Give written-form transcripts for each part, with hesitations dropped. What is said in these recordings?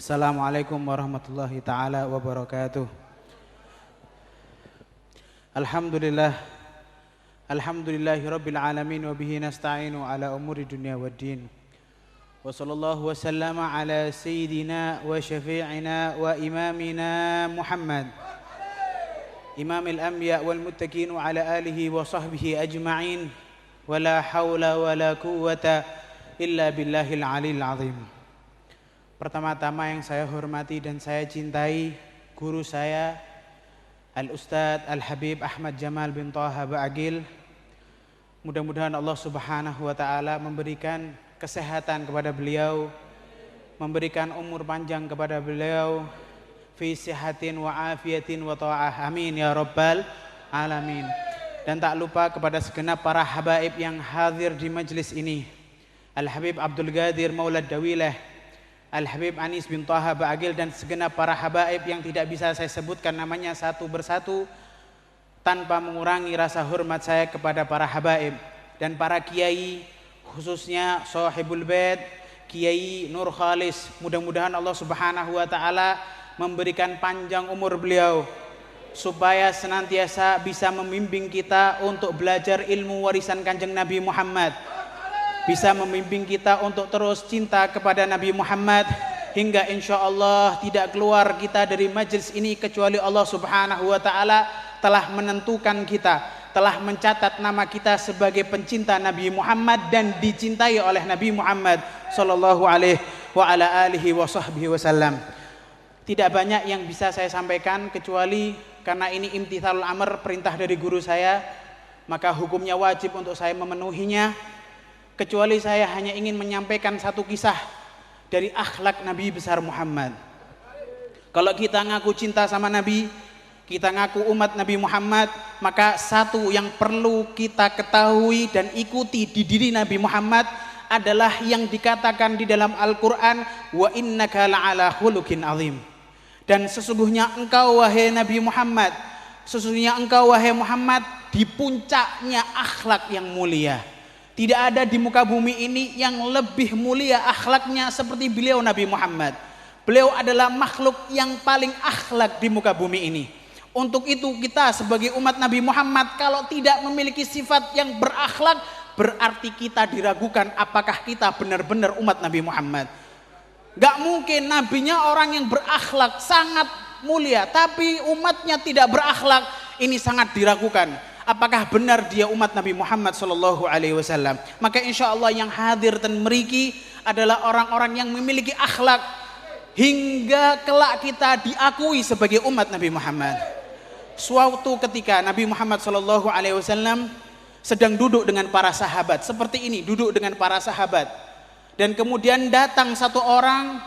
Assalamualaikum warahmatullahi ta'ala wabarakatuh. Alhamdulillah. Alhamdulillahi rabbil alamin wa bihi nasta'inu ala umuri dunya waddin. Wa sallallahu wa sallama ala sayyidina wa syafi'ina wa imamina Muhammad imamil anbiya wal muttaqin wa ala alihi wa sahbihi ajma'in. Wa la hawla wa la quwwata illa billahil aliyil azim. Pertama-tama yang saya hormati dan saya cintai guru saya Al-Ustadz Al-Habib Ahmad Jamal bin Thaha Ba'agil. Mudah-mudahan Allah Subhanahu wa ta'ala memberikan kesehatan kepada beliau, memberikan umur panjang kepada beliau, fi sihatin wa afiyatin wa ta'ah, amin ya rabbal alamin. Dan tak lupa kepada segenap para habaib yang hadir di majlis ini, Al-Habib Abdul Qadir Maulad Dawilah, Al-Habib Anis bin Thaha Ba'agil, dan segenap para habaib yang tidak bisa saya sebutkan namanya satu persatu tanpa mengurangi rasa hormat saya kepada para habaib dan para kiai, khususnya Shahibul Bait Kiai Nur Khalis. Mudah-mudahan Allah Subhanahu wa ta'ala memberikan panjang umur beliau supaya senantiasa bisa membimbing kita untuk belajar ilmu warisan Kanjeng Nabi Muhammad, bisa membimbing kita untuk terus cinta kepada Nabi Muhammad, hingga insya Allah tidak keluar kita dari majlis ini kecuali Allah Subhanahu wa ta'ala telah menentukan kita, telah mencatat nama kita sebagai pencinta Nabi Muhammad dan dicintai oleh Nabi Muhammad sallallahu alaihi wa ala alihi wa sahbihi wasallam. Tidak banyak yang bisa saya sampaikan kecuali karena ini imtithalul amr, perintah dari guru saya, maka hukumnya wajib untuk saya memenuhinya. Kecuali saya hanya ingin menyampaikan satu kisah dari akhlak Nabi besar Muhammad. Kalau kita ngaku cinta sama Nabi, kita ngaku umat Nabi Muhammad, maka satu yang perlu kita ketahui dan ikuti di diri Nabi Muhammad adalah yang dikatakan di dalam Al-Quran, wa innaka la'ala khuluqin azim. Dan sesungguhnya engkau wahai Nabi Muhammad, sesungguhnya engkau wahai Muhammad di puncaknya akhlak yang mulia. Tidak ada di muka bumi ini yang lebih mulia akhlaknya seperti beliau Nabi Muhammad. Beliau adalah makhluk yang paling akhlak di muka bumi ini. Untuk itu kita sebagai umat Nabi Muhammad kalau tidak memiliki sifat yang berakhlak, berarti kita diragukan apakah kita benar-benar umat Nabi Muhammad. Gak mungkin nabinya orang yang berakhlak sangat mulia, tapi umatnya tidak berakhlak, ini sangat diragukan. Apakah benar dia umat Nabi Muhammad sallallahu alaihi wasallam? Maka insya Allah yang hadir dan meriki adalah orang-orang yang memiliki akhlak hingga kelak kita diakui sebagai umat Nabi Muhammad. Suatu ketika Nabi Muhammad sallallahu alaihi wasallam sedang duduk dengan para sahabat seperti ini, duduk dengan para sahabat, dan kemudian datang satu orang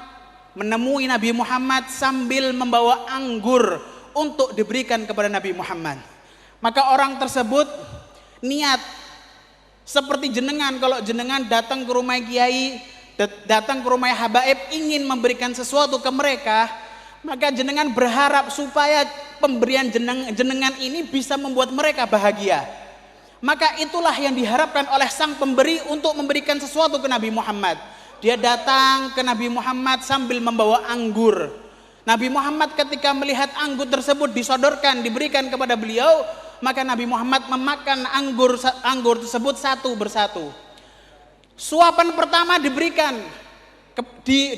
menemui Nabi Muhammad sambil membawa anggur untuk diberikan kepada Nabi Muhammad. Maka orang tersebut niat seperti jenengan, kalau jenengan datang ke rumah kiai, datang ke rumah habaib ingin memberikan sesuatu ke mereka, maka jenengan berharap supaya pemberian jenengan ini bisa membuat mereka bahagia. Maka itulah yang diharapkan oleh sang pemberi untuk memberikan sesuatu ke Nabi Muhammad. Dia datang ke Nabi Muhammad sambil membawa anggur. Nabi Muhammad ketika melihat anggur tersebut disodorkan, diberikan kepada beliau, maka Nabi Muhammad memakan anggur tersebut satu persatu. Suapan pertama diberikan,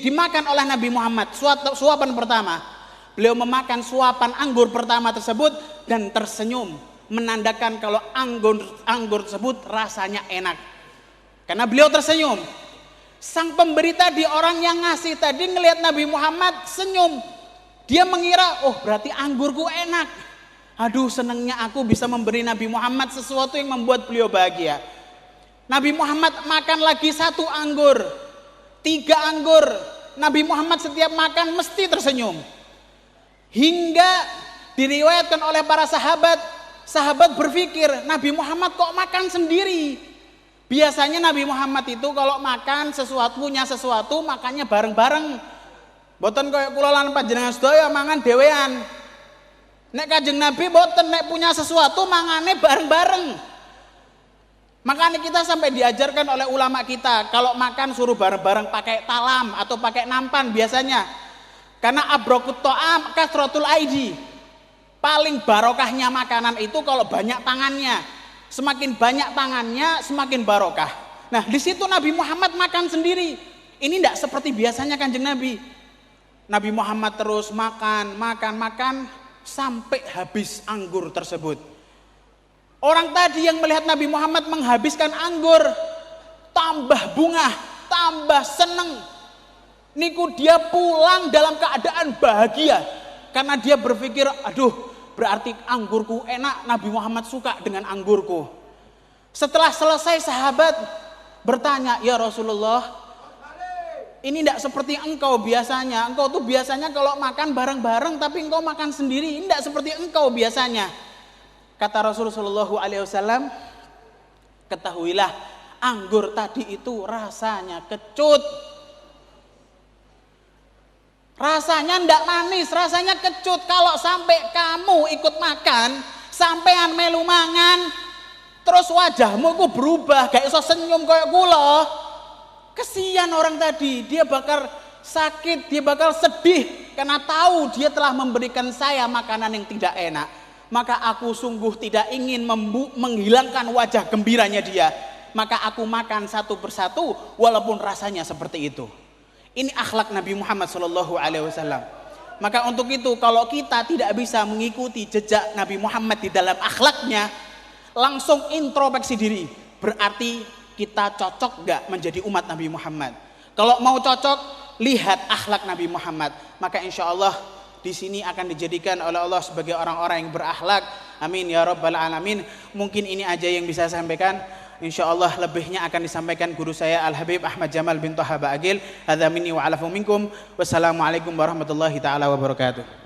dimakan oleh Nabi Muhammad. Suapan pertama, beliau memakan suapan anggur pertama tersebut dan tersenyum, menandakan kalau anggur tersebut rasanya enak. Karena beliau tersenyum. Sang pemberi tadi, orang yang ngasih tadi ngelihat Nabi Muhammad senyum, dia mengira, oh berarti anggurku enak. Aduh, senangnya aku bisa memberi Nabi Muhammad sesuatu yang membuat beliau bahagia. Nabi Muhammad makan lagi satu anggur, 3 anggur. Nabi Muhammad setiap makan mesti tersenyum. Hingga diriwayatkan oleh para sahabat berpikir, Nabi Muhammad kok makan sendiri? Biasanya Nabi Muhammad itu kalau makan sesuatu, punya sesuatu, makannya bareng-bareng. Boten kaya kula lan panjenengan sedaya mangan dhewean. Nek Kanjeng Nabi boten, nek punya sesuatu mangane bareng-bareng. Makanya kita sampai diajarkan oleh ulama kita, kalau makan suruh bareng-bareng pakai talam atau pakai nampan biasanya. Karena abrokut to'am kasrotul aidi. Paling barokahnya makanan itu kalau banyak tangannya. Semakin banyak tangannya, semakin barokah. Nah, di situ Nabi Muhammad makan sendiri. Ini tidak seperti biasanya Kanjeng Nabi. Nabi Muhammad terus makan sampai habis anggur tersebut. Orang tadi yang melihat Nabi Muhammad menghabiskan anggur, tambah bunga, tambah seneng. Niku dia pulang dalam keadaan bahagia. Karena dia berpikir, aduh, berarti anggurku enak, Nabi Muhammad suka dengan anggurku. Setelah selesai sahabat bertanya, ya Rasulullah, ini tidak seperti engkau biasanya. Engkau tuh biasanya kalau makan bareng-bareng, tapi engkau makan sendiri. Ini tidak seperti engkau biasanya. Kata Rasulullah SAW, ketahuilah anggur tadi itu rasanya kecut. Rasanya ndak manis, rasanya kecut. Kalau sampai kamu ikut makan, sampean melu mangan, terus wajahmu ku berubah, gak iso senyum kayak kula. Kesian orang tadi, dia bakal sakit, dia bakal sedih karena tahu dia telah memberikan saya makanan yang tidak enak. Maka aku sungguh tidak ingin menghilangkan wajah gembiranya dia. Maka aku makan satu persatu walaupun rasanya seperti itu. Ini akhlak Nabi Muhammad SAW. Maka untuk itu kalau kita tidak bisa mengikuti jejak Nabi Muhammad di dalam akhlaknya, langsung introspeksi diri. Berarti kita cocok gak menjadi umat Nabi Muhammad? Kalau mau cocok, lihat akhlak Nabi Muhammad. Maka insya Allah di sini akan dijadikan oleh Allah sebagai orang-orang yang berakhlak. Amin ya rabbal alamin. Mungkin ini aja yang bisa saya sampaikan. Insyaallah lebihnya akan disampaikan guru saya Al Habib Ahmad Jamal bin Thaha Ba'agil. Hadza minni wa alafu minkum. Wassalamualaikum warahmatullahi taala wabarakatuh.